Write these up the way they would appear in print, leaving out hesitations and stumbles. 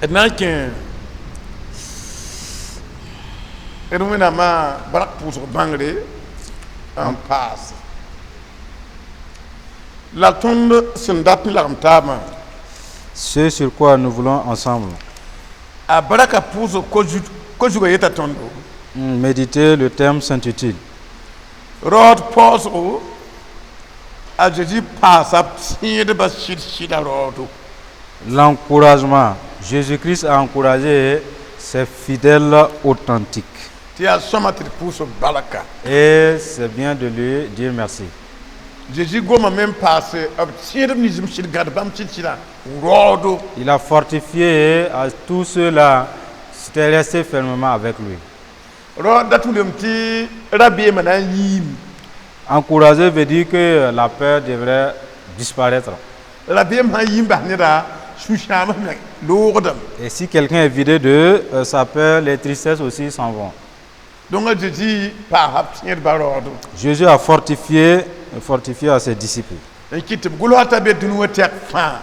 Et maintenant, et nous avons barak pour bangre en passe. La tombe s'endap l'armtama. Ce sur quoi nous voulons ensemble A baraka pour kojuga yeta tondo. méditer le terme Saint-Utile. Rod pause a Jésus passe à tirer de bashida rodo. L'encouragement. Jésus-Christ a encouragé ses fidèles authentiques. Tia somatri pour balaka. Et c'est bien de lui dire merci. Jésus goma même passé à tirer de nizim shid gadbam chichira rodo. Il a fortifié à tous ceux-là qui étaient restés fermement avec lui. Rod datulem ti rabbi manan yim. Encourager veut dire que la peur devrait disparaître. Rabbi man yim bahnira shushama lourdam. Et si quelqu'un est vidé de sa peur, les tristesses aussi s'en vont. Donc Jésus par tirer barodo. Jésus a fortifié à ses disciples.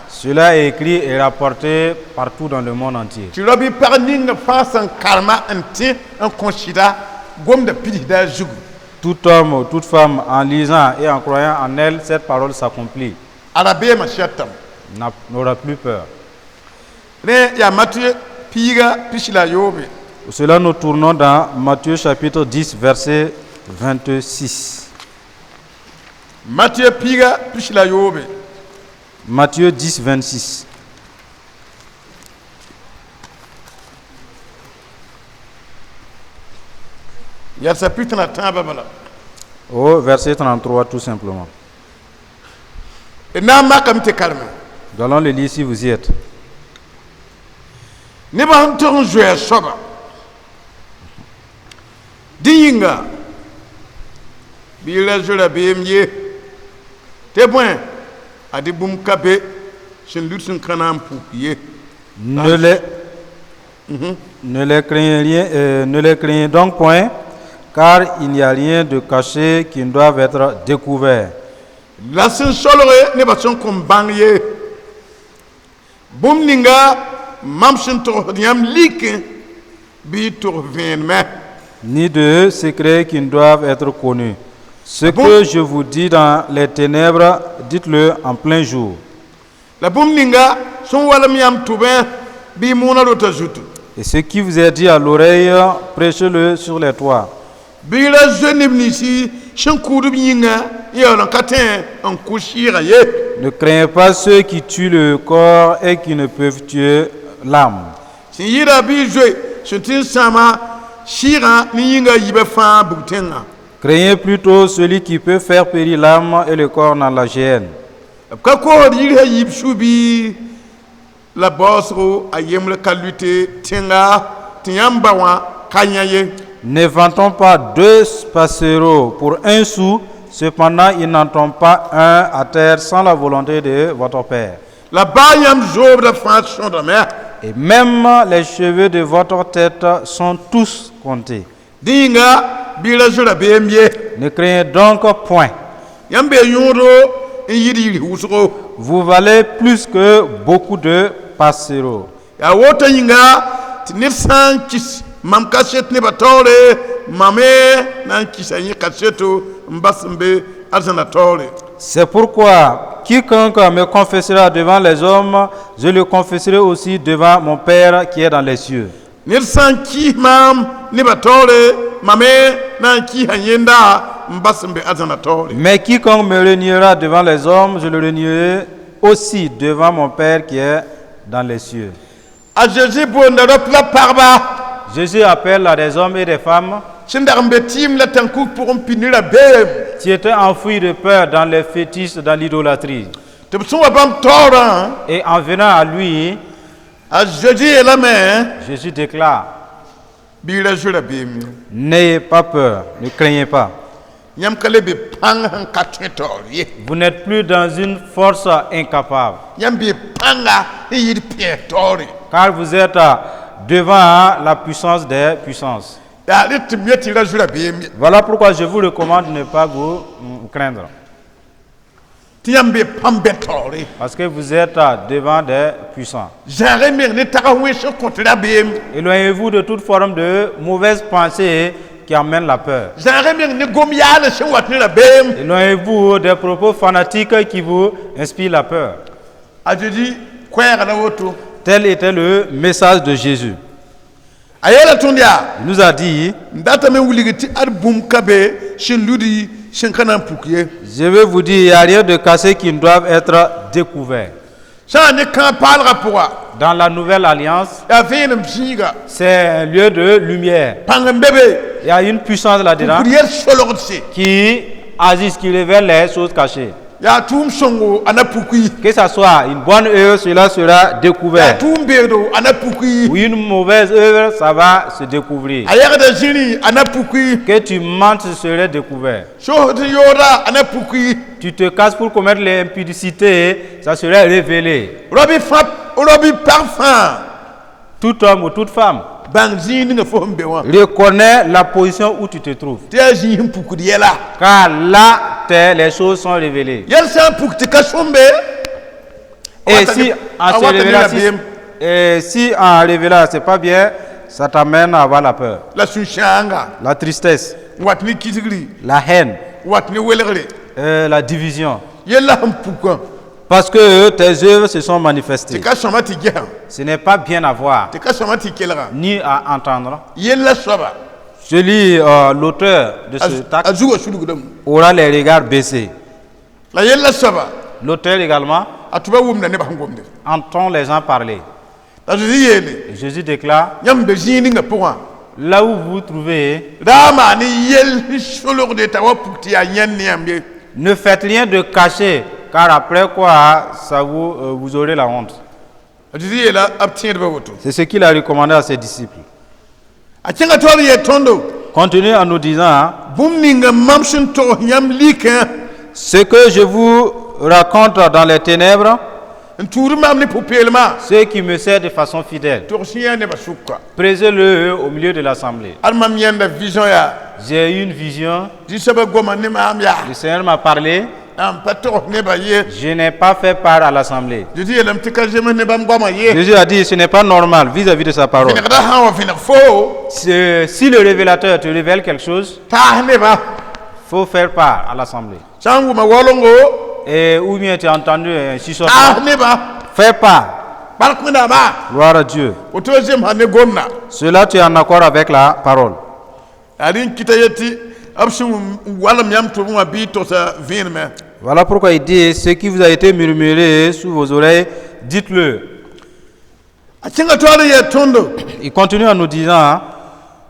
Cela est écrit et rapporté partout dans le monde entier. Tout homme ou toute femme, en lisant et en croyant en elle, cette parole s'accomplit. N'aura plus peur. Pour cela, nous tournons dans Matthieu chapitre 10, verset 26. Matthieu 10, 26. Au verset 33, tout simplement. Nous allons le lire si vous y êtes. Dinga bila jura bemye témoin adi bum kabé sen lutsun kanam poupier ne les craignez donc point, car il n'y a rien de caché qui ne doive être découvert. La sen solore ne ba son kom bangye bum ninga mam sen to diam lik bi to venme ni de secrets qui ne doivent être connus. Ce que je vous dis dans les ténèbres, dites-le en plein jour. Et ce qui vous est dit à l'oreille, prêchez-le sur les toits. Ne craignez pas ceux qui tuent le corps et qui ne peuvent tuer l'âme. Craignez plutôt celui qui peut faire périr l'âme et le corps dans la géhenne. Ne vantons pas 2 passereaux pour 1 sou, cependant ils n'en tombent pas un à terre sans la volonté de votre Père. Et même les cheveux de votre tête sont tous comptés. Ne craignez donc point. Vous valez plus que beaucoup de passereaux. C'est pourquoi quiconque me confessera devant les hommes, je le confesserai aussi devant mon Père qui est dans les cieux. Mais quiconque me reniera devant les hommes, je le renierai aussi devant mon Père qui est dans les cieux. Jésus appelle à des hommes et des femmes qui étaient enfouis de peur dans les fétiches, dans l'idolâtrie. Et en venant à lui, Jésus déclare: n'ayez pas peur, ne craignez pas. Vous n'êtes plus dans une force incapable, car vous êtes devant la puissance des puissances. Voilà pourquoi je vous recommande de ne pas vous craindre. tɩ yãmb be pãmb bɛ taoore parce que vous êtes devant des puissants. zãage meg ne tag wẽns sẽn kõt rabeem Éloignez-vous de toute forme de mauvaise pensée qui amène la peur. zãage meg ne gom yaal sẽn wat ne rabeem Éloignez-vous des propos fanatiques qui vous inspirent la peur. a Jésus koɛɛg la woto Tel était le message de Jésus. a yeela tõnd yaa Il nous a dit, n datame n wilg tɩ ad bũmb ka be sẽn ludi sẽn ka na n puk ye je vais vous dire, il n'y a rien de cassé qui ne doit être découvert. sã n ne kãag paalgã pʋga Dans la nouvelle alliance, yaa vẽenem zĩiga c'est un lieu de lumière. pãng n be be Il y a une puissance là-dedans pukr yel solgdse qui agit, qui révèle les choses cachées. yaa tʋʋm sõngo a na puk yi Que ça soit une bonne œuvre, cela sera yaa découvert. tʋʋm beedo a na puk yi Ou une mauvaise œuvre, ça va se découvrir. a yɛgda zĩri a na puk yi Que tu mentes, ce serait découvert. soos tɩ yooda a na puk yi Tu te casses pour commettre l'impudicité, ça serait révélé. robi pag fãa Tout homme ou toute femme bãng zĩig ninga fo sẽn be wã reconnais la position où tu te trouves. tɩ yaa zĩig sẽn pukd yɛla Car là, les choses sont révélées. yɛl sã n puk tɩ ka sõmbe Et si en se révélant, si en révélant, c'est pas bien, ça t'amène à avoir la peur, la sũ-sãanga la tristesse, n wat ne kisgri la haine, n wat ne welgre la division. yella sẽn pukã Parce que tes œuvres se sont tɩ manifestées. ka sõma tɩ gesã Ce n'est pas bien à voir, tɩ ka sõma tɩ kelgã ni à entendre. yella soaba Je lis l'auteur de ce texte a zugã sulgdame aura les regards baissés. la yella soaba L'auteur également a tʋba wʋmda nebã sẽn gomde entend les gens parler. la Jésus yeele Et Jésus déclare, yãmb be zĩig ninga pʋgã là où vous vous trouvez, daa maan yell solgde t'a wa puk tɩ yaa yẽnd ne yãmb ye ne faites rien de caché, car après quoi, ça vous aurez la honte. a Jésus yeela b tẽedbã woto C'est ce qu'il a recommandé à ses disciples. a kẽnga taoor yee tõndo Continue en nous disant, bũmb ninga mam sẽn togs yãmb likẽ ce que je vous raconte dans les ténèbres, n tuud maam ne pʋ-peelmã ce qui me sert de façon fidèle, tog sẽn yaa nebã sʋka présez-le au milieu de l'assemblée. ad mam yẽnda vision yaa J'ai eu une vision, zĩ-soabã goma ne maam yaa le Seigneur m'a parlé, n pa togs nebã ye je n'ai pas fait part à l'assemblée. Jésus yeelame tɩ ka zems ne bãmb goamã ye Jésus a dit, ce n'est pas normal vis-à-vis de sa parole. vẽnegda sã n wa vẽneg foo Si le révélateur te révèle quelque chose, taas nebã il faut faire part à l'assemblée. sã n wʋma waolongo Et ou bien tu as entendu un chuchotement, taas nebã fais part. bark wẽnnaamã Gloire à Dieu. woto zemsã ne gomda Cela, tu es en accord avec la parole. yaa rẽ n kɩta ye tɩ b sẽn walem yãmb tʋbẽ wã bɩ y tosa vẽenemẽ Voilà pourquoi il dit, ce qui vous a été murmuré sous vos oreilles, dites-le. a kẽnga toaar yee tõndo Il continue en nous disant,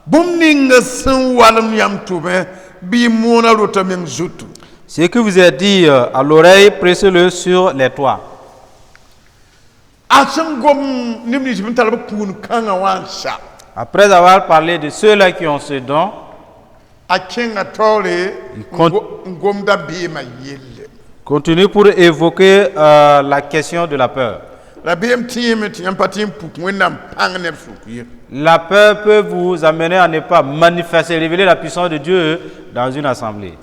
bũmb ninga sẽn walem yãmb tʋbẽ bɩ y moona rota meng zutu ce que vous a dit à l'oreille, pressez-le sur les toits. a sẽn gom neb nins bn tar b kuun kãngã wã n sa Après avoir parlé de ceux-là qui ont ce don, a kẽnga taoore n gomda beemã yelle continue pour évoquer la question de la peur. la beem tɩɩme tɩ yãmb pa tɩ n puk wẽnnaam pãng neb sʋk ye La peur peut vous amener à ne pas manifester, révéler la puissance de Dieu dans une assemblée.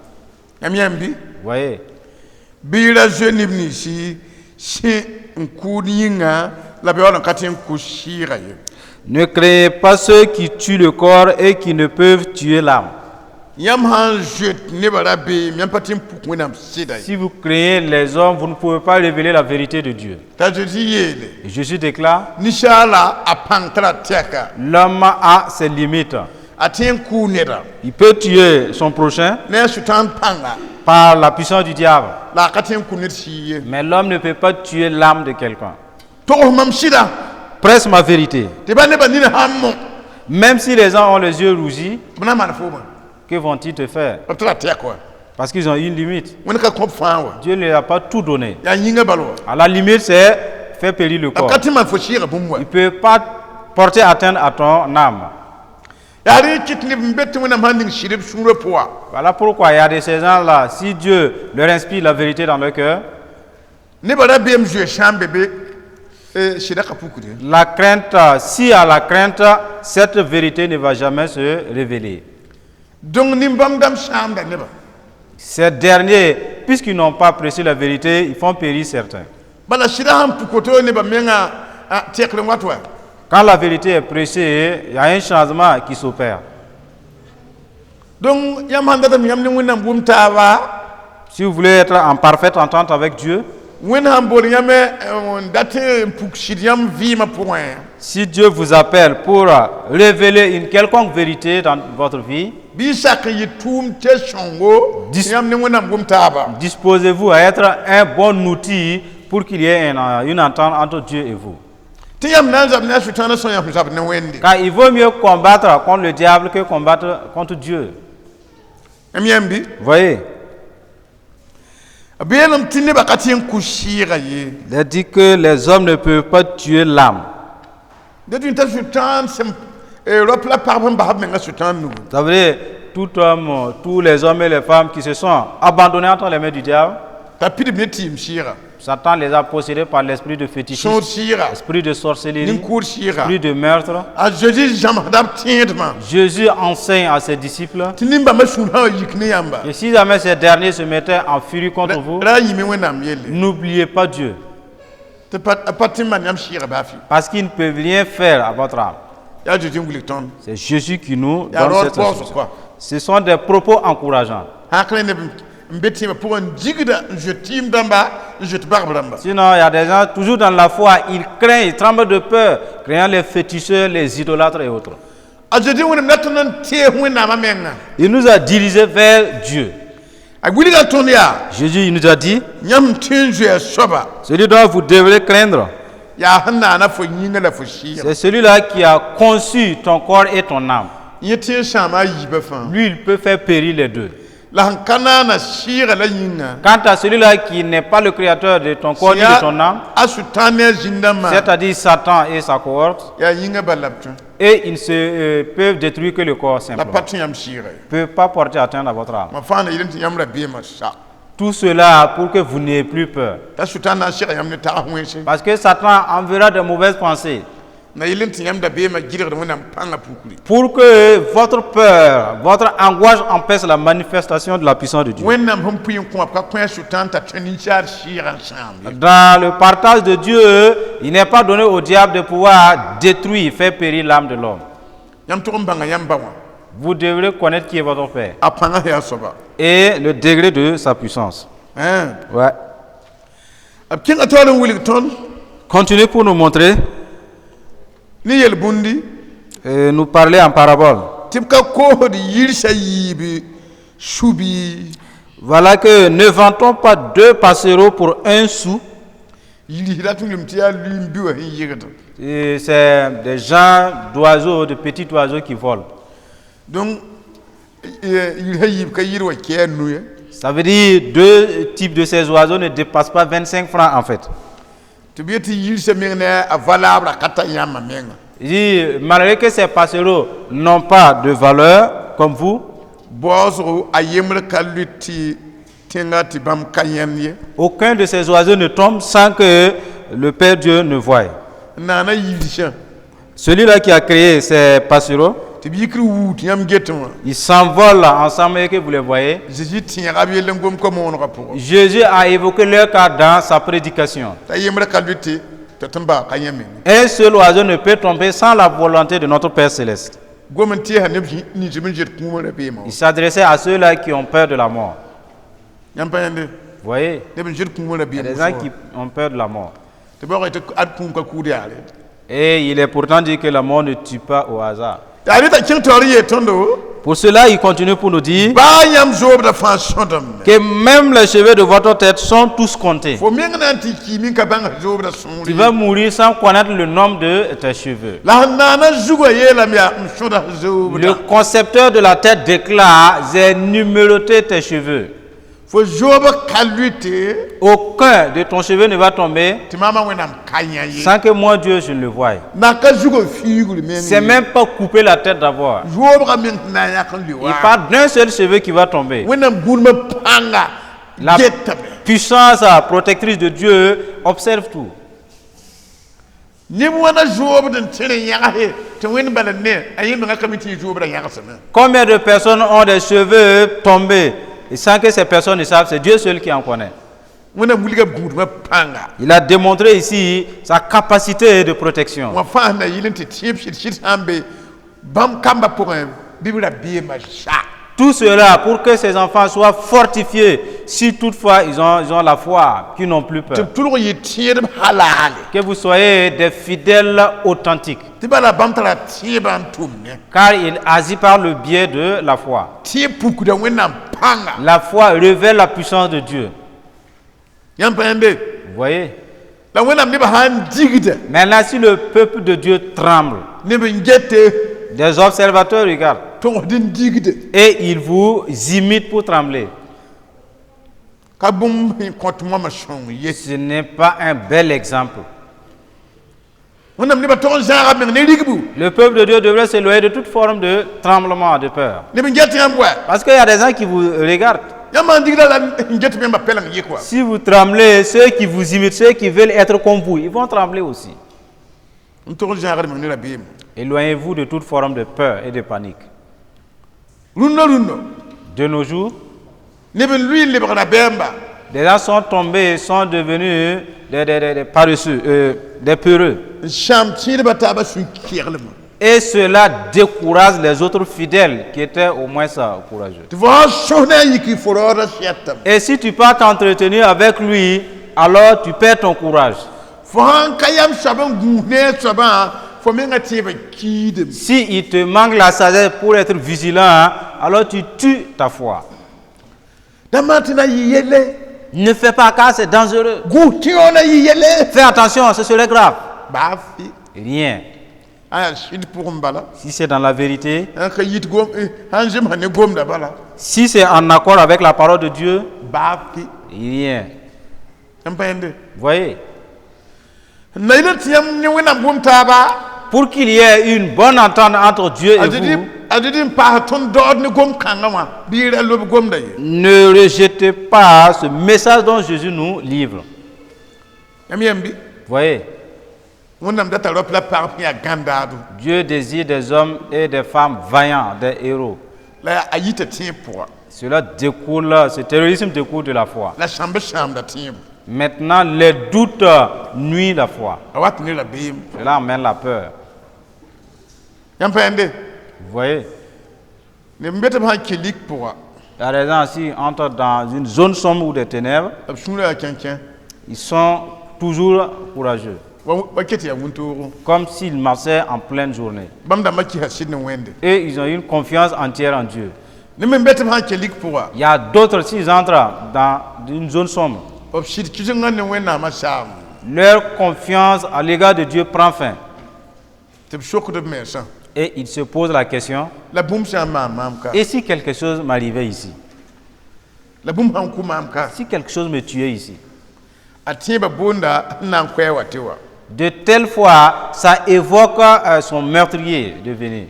yãmb yãmbi Vous voyez? bɩ ra zoe neb ninsi sẽn n kʋʋd yĩnga la be wall n ka tɩ n kʋ sɩɩga ye Ne créez pas ceux qui tuent le corps et qui ne peuvent tuer l'âme. yãmb sã n zoet nebã ra beem yãmb pa tɩ n puk wẽnnaam sɩda ye Si vous créez les hommes, vous ne pouvez pas révéler la vérité de Dieu. t'a Jésus yeele Et Jésus déclare, ninsaala a pãng tɩ ra tɛka l'homme a ses limites. a tɩ n kʋʋ neda Il peut tuer son prochain ne a sʋtãan pãnga par la puissance du diable. la a ka tɩ n kʋ ned sɩɩ ye Mais l'homme ne peut pas tuer l'âme de quelqu'un. togs mam sɩda Presse ma vérité. tɩ ba nebã nina sãn mo Même si les gens ont les yeux rougis, b na maan foomã que vont-ils te faire? b tɩ ra tɛk wa Parce qu'ils ont une limite. wẽnd ka kõb fãa wa Dieu ne leur a pas tout donné. yaa yĩnga bal wa À la limite, c'est faire périr le b corps. ka tɩ maan fo sɩɩga bũmb wa Il ne peut pas porter atteinte à ton âme. yaa rẽ kɩt neb n be tɩ wẽnnaam sãn ning sɩd b sũurã pʋga Voilà pourquoi il y a de ces gens-là, si Dieu leur inspire la vérité dans leur cœur, nebã ra beem zoe sã n be be sɩda ka pukde la crainte, si à la crainte, cette vérité ne va jamais se révéler. donc nin-bãmb dãmb sãamda nebã Ces derniers puisqu'ils n'ont pas apprécié la vérité, ils font périr certains. bala shira ham pukoto ne ba menga tekle watwa Quand la vérité est prêchée, il y a un changement qui s'opère. donc yam handa tam yam ne wonam bum tawa Si vous voulez être en parfaite entente avec Dieu, wonam bol yame date puk shiryam vima point si Dieu vous appelle pour révéler une quelconque vérité dans votre vie, bi sak yitum te shongo yam ne wonam bum tawa disposez-vous à être un bon outil pour qu'il y ait une entente entre Dieu et vous. te yam nan zab na shutana son yam zab ne wendi Car il vaut mieux combattre contre le diable que combattre contre Dieu. am yambi Vous voyez, abelam tinne bakati en kushira ye il a dit que les hommes ne peuvent pas tuer l'âme. de une ta shutan sem repla parbam bahab menga shutan nu Ça veut dire, tout homme, tous les hommes et les femmes qui se sont abandonnés entre les mains du diable, ta pidi metim shira Satan les a possédés par l'esprit de son fétichisme, shira l'esprit de sorcellerie, ninkur shira l'esprit de meurtre. a jeudi jamadab tiendma Jésus enseigne à ses disciples tinimba mashuna yikne yamba que si jamais ces derniers se mettaient en furie contre vous, ra yime wenam yele n'oubliez pas Dieu, te patimman yam shira bafi parce qu'ils ne peuvent rien faire à votre âme. ya jeudi ngulikton C'est Jésus qui nous ya donne rod cette boss instruction. quoi Ce sont des propos encourageants. hakle ne mbetima pour un jigda je tim damba je te barbe damba Sinon, il y a des gens, toujours dans la foi, ils craignent, ils tremblent de peur, craignant les féticheurs, les idolâtres et autres. a jeudi wonam natanan te wenama menga Il nous a dirigés vers Dieu. a guliga ton ya Jésus il nous a dit, nyam tinju ya soba celui dont vous devrez craindre, ya hanna na fo nyinga la fo shira c'est celui-là qui a conçu ton corps et ton âme. yete shama yibe fan Lui, il peut faire périr les deux. la hankana na shira la yinga Quant à celui-là qui n'est pas le créateur de ton corps ni de ton âme, asutane jindama c'est-à-dire Satan et sa cohorte, ya yinga balabtu et ils ne peuvent détruire que le corps la simplement. patu yam shira Ils ne peuvent pas porter atteinte à votre âme. ma fana yidenti yam la bema sa Tout cela pour que vous n'ayez plus peur. ta sutana shira yam ne ta hwense Parce que Satan enverra de mauvaises pensées na yidenti yam da bema girga wona panga pukuli pour que votre peur, votre angoisse empêche la manifestation de la puissance de Dieu. wennam hum puyin ko ka kwen sutan ta tani char shira sam Dans le partage de Dieu, il n'est pas donné au diable de pouvoir détruire, faire périr l'âme de l'homme. yam to mbanga yam bawa Vous devrez connaître qui est votre Père apanga ya soba et le degré de sa puissance. hein Ouais. ab kin atolo wuli ton Continuez pour nous montrer ni yel bundi et nous parler en parabole. tibka ko di yirsa yibi shubi Voilà que ne vantons pas 2 passereaux pour 1 sou. yiri hilatu limtiya limbi wa yigata Et c'est des gens d'oiseaux, de petits oiseaux qui volent. donc il hayib ka yirwa kenu ya Ça veut dire 2 types de ces oiseaux ne dépassent pas 25 francs en fait. to bieti yirsa mengne a valable kata yama menga Il dit, malgré que ces passereaux n'ont pas de valeur comme vous, bozo ayemre kaluti tengati bam kanyanye aucun de ces oiseaux ne tombe sans que le Père Dieu ne voie. nana yirsa Celui-là qui a créé ces passereaux, to bikri wut yam getma ils s'envolent ensemble et que vous les voyez. jeji tinga bi lengom ko mon rapport Jésus a évoqué leur cas dans sa prédication. ta yemre kaluti to tamba kanyame Un seul oiseau ne peut tomber sans la volonté de notre Père Céleste. gomenti ha ne ni jimin jet kuma da be ma Il s'adressait à ceux-là qui ont peur de la mort. yam payande Vous voyez, ne bin jet kuma da be il y a ma des gens qui ont peur de la mort. to ba ko to ad kun ka kudi ale Et il est pourtant dit que la mort ne tue pas au hasard. ta ta kin toriye tondo Pour cela, il continue pour nous dire ba yam zob da fa sodom que même les cheveux de votre tête sont tous comptés. fo menga nanti ki min ka banga zob da sonri Tu vas mourir sans connaître le nombre de tes cheveux. la nana zugo yela mi mshoda zob Le da concepteur de la tête déclare, j'ai numéroté tes cheveux. fo zob kaluti Aucun de ton cheveu ne va tomber timama wenam kanya ye sans que moi, Dieu, je ne le voie. na ka zugo figul menga C'est même pas couper la tête d'abord. zob ga min na ya kan Il liwa parle d'un seul cheveu qui va tomber. wenam gulma panga La getabe puissance protectrice de Dieu observe tout. ni wana zob den tere yaga he to wen balanne ayi mi ga kamiti zob da yaga sama Combien de personnes ont des cheveux tombés et sans que ces personnes ne savent, c'est Dieu seul qui en connaît. wona muliga gudma panga Il a démontré ici sa capacité de protection. wa fa na yilin ti tiep shit hambe bam kamba pour un bibla biye ma sha Tout cela pour que ces enfants soient fortifiés si toutefois ils ont la foi, qu'ils n'ont plus te peur. tulu yi tiedem halale Que vous soyez des fidèles authentiques, ti bala bam tara tieban tumne car il agit par le biais de la foi. tie puku da wena panga La foi révèle la puissance de Dieu. yam pende Vous voyez? la wena ne ba han digide Maintenant, si le peuple de Dieu tremble, ne be ngete des observateurs regardent to din digide et ils vous imitent pour trembler. ka bum compte moi ma chon yes Ce n'est pas un bel exemple. wona ne ba to jara me ne rigbu Le peuple de Dieu devrait s'éloigner de toute forme de tremblement, de peur. ne be ngete am wa Parce qu'il y a des gens qui vous regardent. yam digida la ngete me ba pelang yi quoi Si vous tremblez, ceux qui vous imitent, ceux qui veulent être comme vous, ils vont trembler aussi. on to jara me ne la bim Éloignez-vous de toute forme de peur et de panique. runno De nos jours, ne be lui le ba na bemba des gens sont tombés, sont devenus des paresseux, des peureux. sham tiede ba ta ba sun kierlem Et cela décourage les autres fidèles qui étaient au moins courageux. tu vois shona yi ki forora shetam Et si tu pars t'entretenir avec lui, alors tu perds ton courage. fo han kayam saban gune saban fo me ngati ba kidem Si il te manque la sagesse pour être vigilant, alors tu tues ta foi. damatina yi yele Ne fais pas car c'est dangereux. gu tiona yi yele Fais attention, ce serait grave. ba fi Rien. ah shit pour mbala Si c'est dans la vérité, an ka yit gom han jim han gom da bala si c'est en accord avec la parole de Dieu, ba fi rien. am pende Vous voyez? naila tiyam ni wena gom ta ba Pour qu'il y ait une bonne entente entre Dieu et vous, adidi pa ton dod ni gom kanga wa bi re lo gom da yi ne rejetez pas ce message dont Jésus nous livre. am yambi Vous voyez? wonam da ta ropla par ya gandadu Dieu désire des hommes et des femmes vaillants, des héros. la ayita tien pour Cela découle, ce terrorisme découle de la foi. la chambe da tien Maintenant, les doutes nuisent la foi. awat ni la bim Cela amène la peur. yam pende Vous voyez? ne mbete ba kilik pour Il y a des gens qui entrent dans une zone sombre ou des ténèbres. ab sunla kenken Ils sont toujours courageux, wa keti ya wunturu comme s'ils marchaient en pleine journée. bam da maki hasid ni wende Et ils ont une confiance entière en Dieu. ne mbete ba kilik pour Il y a d'autres, s'ils entrent dans une zone sombre, ob shit kizunga ni wena ma sham leur confiance à l'égard de Dieu prend fin. te shoko de mesa Et ils se posent la question, la boum c'est mam ka et si quelque chose m'arrivait ici? la boum han ku mam ka Si quelque chose me tuait ici? atie ba bonda nan kwewa tewa De telle fois, ça évoque son meurtrier de venir.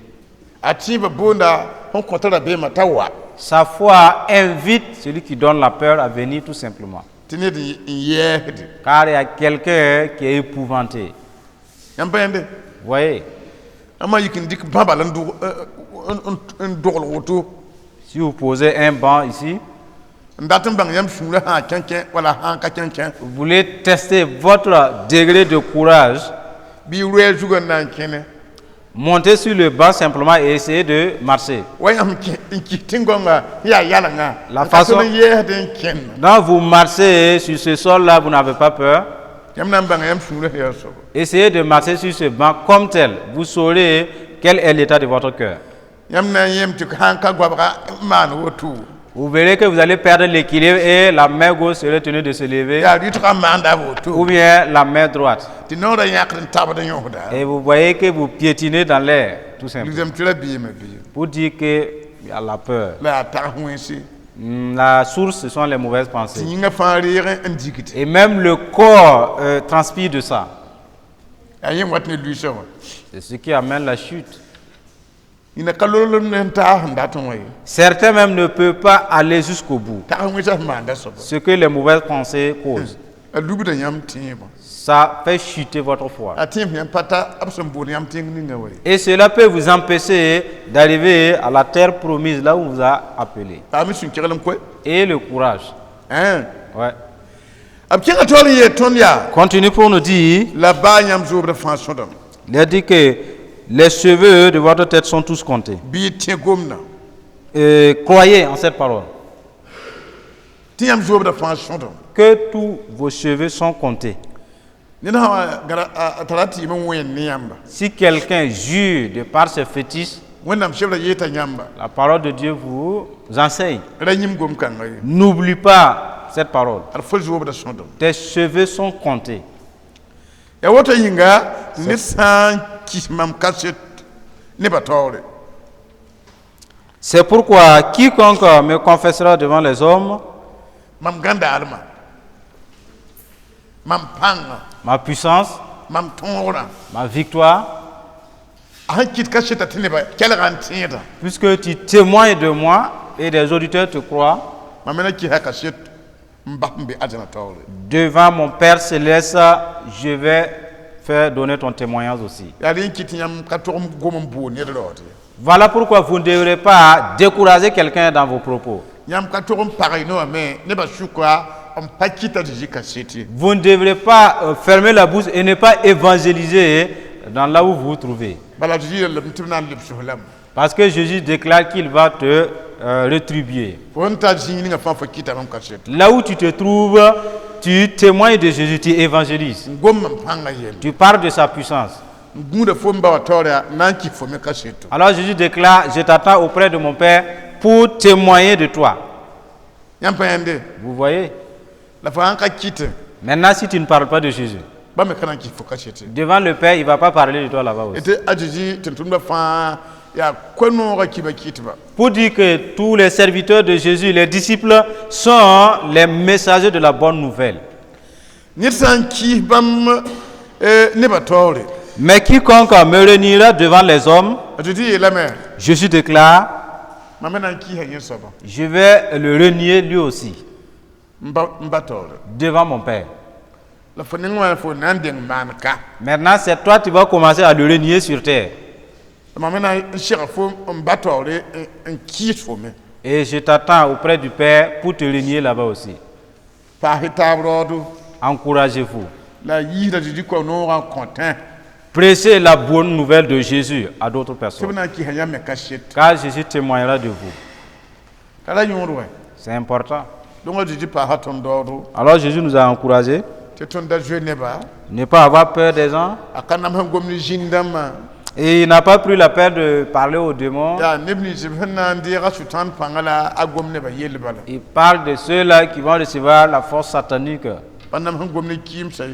atie ba bonda on kontara be matawa Sa foi invite celui qui donne la peur à venir tout simplement. tene de yehde Car il y a quelqu'un qui est épouvanté. yam pende Vous voyez? ama yikin dik babalan du un dogol woto Si vous posez un banc ici, ndatum bang yam sunla ha kenken wala han ka kenken vous voulez tester votre degré de courage, bi ruel jugan nan kene montez sur le banc simplement et essayez de marcher. wayam ki tingonga ya yala nga La façon- yehde ken Quand vous marchez sur ce sol-là, vous n'avez pas peur. yam nan bang yam sunla ya so Essayez de marcher sur ce banc comme tel. Vous saurez quel est l'état de votre cœur. yam nan yem tik han ka gwabra man woto Vous verrez que vous allez perdre l'équilibre et la main gauche serait tenue de se lever ya ritra manda ou woto bien la main droite. tinora yakrin tabada yoda Et vous voyez que vous piétinez dans l'air, tout simplement. lizam tira bi me bi Pour dire qu'il y a la peur. la ta huensi La source, ce sont les mauvaises pensées. tinga fa rire indikite Et même le corps transpire de ça. ayem watne lui so C'est ce qui amène la chute. ina kalolo nenta ndaton way Certains même ne peuvent pas aller jusqu'au bout. ta huensa manda so Ce que les mauvaises pensées causent. alubuda yam tiba Ça fait chuter votre foi. atim yam pata absam bon yam ting ni ne way Et cela peut vous empêcher d'arriver à la terre promise, là où on vous a appelé. ami sun kirelam koy et le courage. hein Ouais. ab kinga tol ye ton ya Continue pour nous dire, la ba nyam zobre fonction dam il a dit que les cheveux de votre tête sont tous comptés. bi tie gomna Et croyez en cette parole, tiam zobre fonction dam que tous vos cheveux sont comptés. ni na gara tarati men wen niamba Si quelqu'un jure de par ses fétiches, wonam chebra yeta nyamba la parole de Dieu vous enseigne. ranyim gom kan ngai N'oublie pas cette parole. ar fol zobre son dam Tes cheveux sont comptés. ya woto yinga ni san ki mam kaset ne batore C'est pourquoi quiconque me confessera devant les hommes, mam ganda alma mam panga ma puissance, mam tongra ma victoire, an kit kaset atineba kelgan tinda puisque tu témoignes de moi et des auditeurs te croient, mamena ki hakaset mbambe adana tawle devant mon Père céleste, je vais faire donner ton témoignage aussi. ya rin kit nyam katorum gomam bu ne rote Voilà pourquoi vous ne devrez pas décourager quelqu'un dans vos propos. nyam katorum parino mais ne ba shukwa on pakita de kaseti Vous ne devrez pas fermer la bouche et ne pas évangéliser dans là où vous vous trouvez. bala ji le mtimna lib suhlam Parce que Jésus déclare qu'il va te rétribuer. fonta ji ni nga fa kita mam kaset Là où tu te trouves, tu témoignes de Jésus, tu évangélises. gom panga yel Tu parles de sa puissance. ngude fomba wa tawle nanki fo me kaseto Alors Jésus déclare, je t'attends auprès de mon Père pour témoigner de toi. nyam payande Vous voyez? la fa anka kite Maintenant, si tu ne parles pas de Jésus, ba me kana ki fo kasete devant le Père, il ne va pas parler de toi là-bas aussi. ete ajiji tuntumba fa ya kweno ga kiba kitba Pour dire que tous les serviteurs de Jésus, les disciples, sont les messagers de la bonne nouvelle. ni san ki bam ne ba tawle Mais quiconque me réunira devant les hommes, ajiji la mer Jésus déclare, mamena ki ha yin soba je vais le renier lui aussi, mba tawle devant mon Père. la fa ningwa fo nandeng manka Maintenant, c'est toi qui vas commencer à le renier sur terre. mamena shira fo mba tawle en ki fo me Et je t'attends auprès du Père pour te renier là-bas aussi. pa hitabrodu Encouragez-vous. la yida jiji ko no ran content Prêchez la bonne nouvelle de Jésus à d'autres personnes. tibna ki ha yam me kaset Car Jésus témoignera de vous. kala yoro C'est important. donc jiji pa haton dodo Alors Jésus nous a encouragés te ton da jeune ba ne pas avoir peur des gens. akanam han gomni jindama Et il n'a pas pris la peine de parler aux démons. ya nebni jibna ndira sutan pangala agomne ba yel bala Il parle de ceux-là qui vont recevoir la force satanique. panam han gomni kim say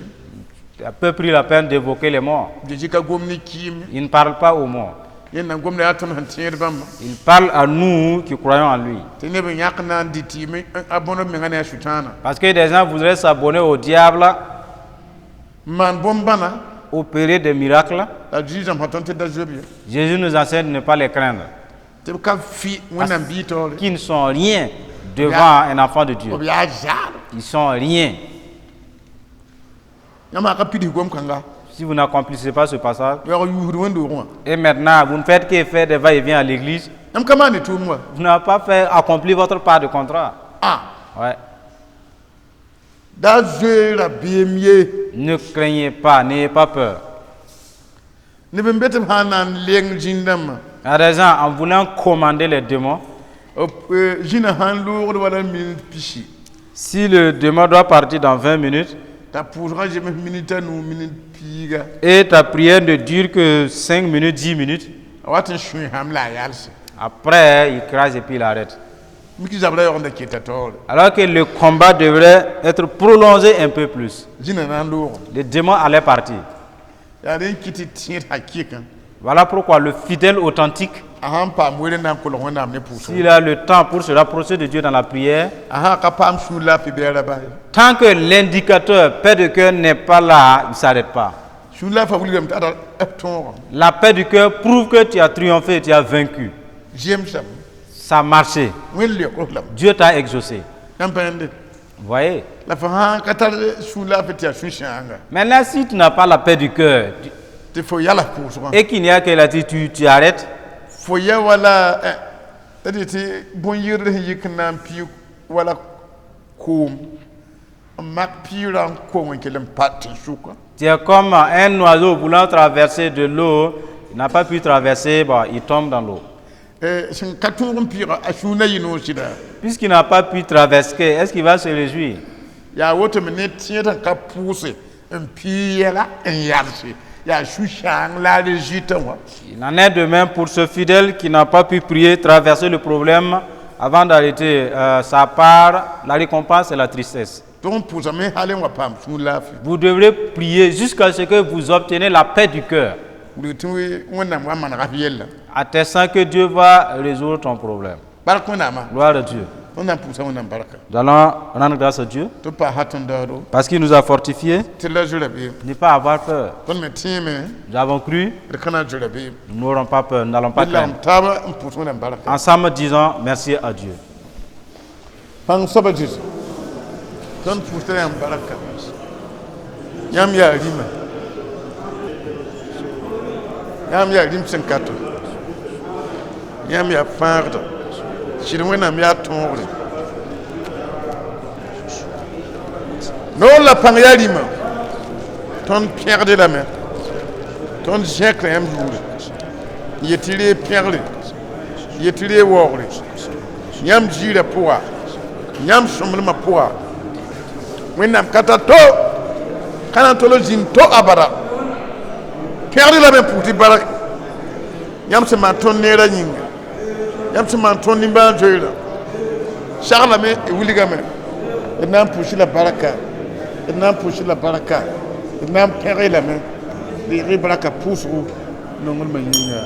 Il n'a pas pris la peine d'évoquer les morts. jiji ka gomni kim Il ne parle pas aux morts. yen na gomni aton han tier bam Il parle à nous qui croyons en lui. te ne be yakna nditi me abono me ngane sutana Parce que des gens voudraient s'abonner au diable, man bombana opérer des miracles. la jijam haton te da jobi Jésus nous enseigne de ne pas les craindre, te ka fi wona bitore qui ne sont rien devant un enfant de Dieu. obi ajar Ils sont rien. yama ka pidi gom kanga Si vous n'accomplissez pas ce passage, ya yuhuru wendo ro et maintenant vous ne faites que faire des va-et-vient à l'église, yam kama ne tumwa vous n'avez pas fait accomplir votre part de contrat. ah Ouais. da zera bemye Ne craignez pas, n'ayez pas peur. ne be mbete hanan leng jindama Il y a des gens, en voulant commander les démons, jina han lourde wala min pichi si le démon doit partir dans 20 minutes ta pourra je me minita no minute piga et ta prière ne dure que 5 minutes, 10 minutes, watin shui hamla yalse après il crase et puis il arrête. miki zabra yo nda kita tol Alors que le combat devrait être prolongé un peu plus. jina nan lourde Les démons allaient partir. ya den kiti tir hakika Voilà pourquoi le fidèle authentique, aham pa mwere nam ko lo nam ne puso s'il a le temps pour se rapprocher de Dieu dans la prière, aha ka pam shu la pi bera ba tant que l'indicateur paix de cœur n'est pas là, il ne s'arrête pas. shu la fa wulim ta da ton La paix du cœur prouve que tu as triomphé, tu as vaincu. jem sam Ça a marché. wel le ko lam Dieu t'a exaucé. nam pende Vous voyez? la fa ha ka tar shu la fa ti shu shanga Maintenant, si tu n'as pas la paix du cœur te fo yala puso et qu'il n'y a que l'attitude, tu arrêtes, fo ya wala tadi te bon yirde yiknam pi wala koom mak piran koom kelem pat shuka Tu es comme un oiseau voulant traverser de l'eau, il n'a pas pu traverser, bah, il tombe dans l'eau. sin katum pira ashuna yino sida Puisqu'il n'a pas pu traverser, est-ce qu'il va se réjouir? ya woto mene tieta ka pousse un piyela en yarsi ya shushang la legita wa Il en est de même pour ce fidèle qui n'a pas pu prier, traverser le problème avant d'arrêter sa part. La récompense et la tristesse. ton pousse me halen wa pam sun lafi Vous devrez prier jusqu'à ce que vous obtenez la paix du cœur, lutuwe wona wa man rafiyella attestant que Dieu va résoudre ton problème. barakona ma Gloire à Dieu. on a pousse on baraka Nous allons rendre grâce à Dieu to pa haton dado parce qu'il nous a fortifiés. tilla julabe Ne pas avoir peur. kon me tieme Nous avons cru, rekana julabe nous n'aurons pas peur, nous n'allons pas billam craindre. taba on pousse on baraka Ensemble, disons merci à Dieu. pang sabajis ton pousse on baraka yam ya rima yam ya rim senkato yam ya farda shirwena mi atonre no la pang ya rima ton perdre la main ton jecle yam jour yetire perdre yetire wogre yam jira poa yam somlma poa wenam katato kana tolo jin to abara perdre la main pour ti barak yam se ma ton nera nyinga yam se ma ton nimba joira charla me e wuliga me e nam pushi la baraka e nam pushi la baraka e nam perdre la main de ri baraka pusu nongol ma nyinga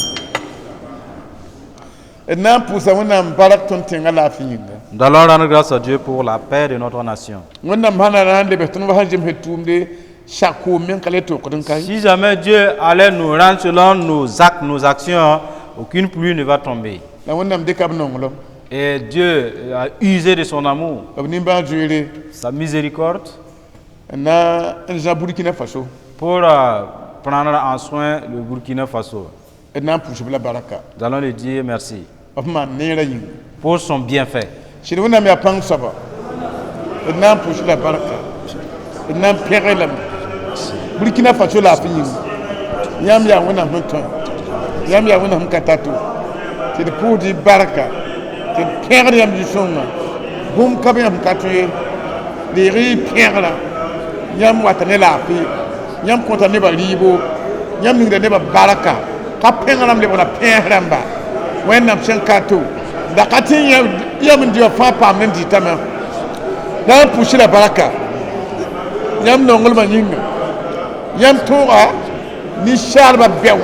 e nam pusa wonam barak ton tenga la fi nyinga Nous allons rendre grâce à Dieu pour la paix de notre nation. wonam hana rande be ton wa jem hetumde chaque men kale to ko kai Si jamais Dieu allait nous rendre selon nos actes, nos actions, aucune pluie ne va tomber. la wonam de kab nongolo Et Dieu a usé de son amour, abni ba joire sa miséricorde, na en Burkina Faso pour prendre en soin le Burkina Faso. et na pushi la baraka Nous allons lui dire merci afma nera yin pour son bienfait. shiri wona mi apang saba et na pushi la baraka et na pere la Burkina Faso la fi yin yam ya wona honton yam ya wona katato c'est de pour di baraka c'est pere yam du songa bum kabe yam katoye les ri pere la yam watane la fi yam kontane ba ribo yam ni de ba baraka ka pengalam le bona pengramba wenam sen kato da katin yam ndio fa pam nen ditama da pushi la baraka yam nongol ma nyinga yam toa ni sharba bew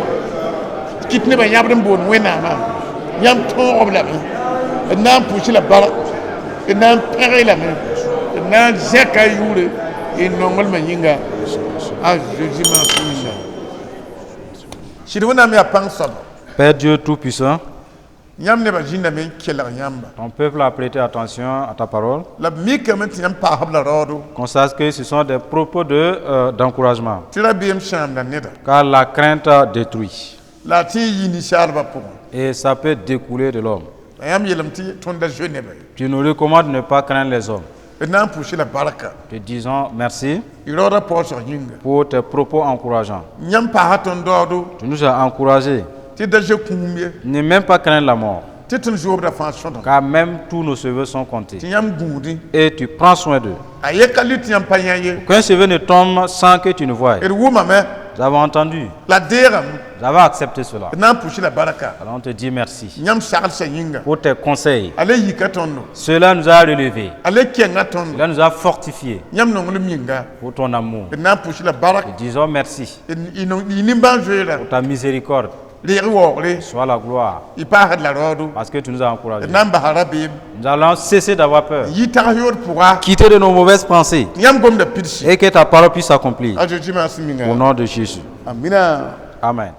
kitne ba yabdem bon wenama yam toa bla na pushi la baraka na pere la na zeka yure et nongol ma nyinga a Jésus ma finina shirwana mi apang saba Père Dieu Tout-Puissant, yam ne ba jinda men kela yamba ton peuple a prêté attention à ta parole. la mi kamen yam pa habla rodo Qu'on sache que ce sont des propos d'encouragement. tira biem sham na neda Car la crainte détruit. la ti yini sharba pour Et ça peut découler de l'homme. yam yelam ti tonda genebe Tu nous recommandes de ne pas craindre les hommes. et nan pushi la baraka Te disons merci iroda poso yinga pour tes propos encourageants. yam pa haton dodo Tu nous as encouragés. ti da je kumye Ne même pas craindre la mort. ti tun job da fa shodo Car même tous nos cheveux sont comptés. ti yam gudi Et tu prends soin d'eux. aye kalit yam payaye Qu'un cheveu ne tombe sans que tu ne voies. et wuma me Nous avons entendu. la deram Nous avons accepté cela. nan pushi la baraka Alors on te dit merci yam shal sa yinga pour tes conseils. ale yikatondo Cela nous a relevés. ale kenga tondo Cela nous a fortifiés yam nongol minga pour ton amour. et nan pushi la baraka Disons merci inimba joira pour ta miséricorde. les wogre Sois la gloire il part de la rodo parce que tu nous as encouragés. nan bahara bim Nous allons cesser d'avoir peur. yita yor pourra Quitter de nos mauvaises pensées yam gom da pirsi et que ta parole puisse s'accomplir. ajo jima siminga Au nom de Jésus. amina Amen.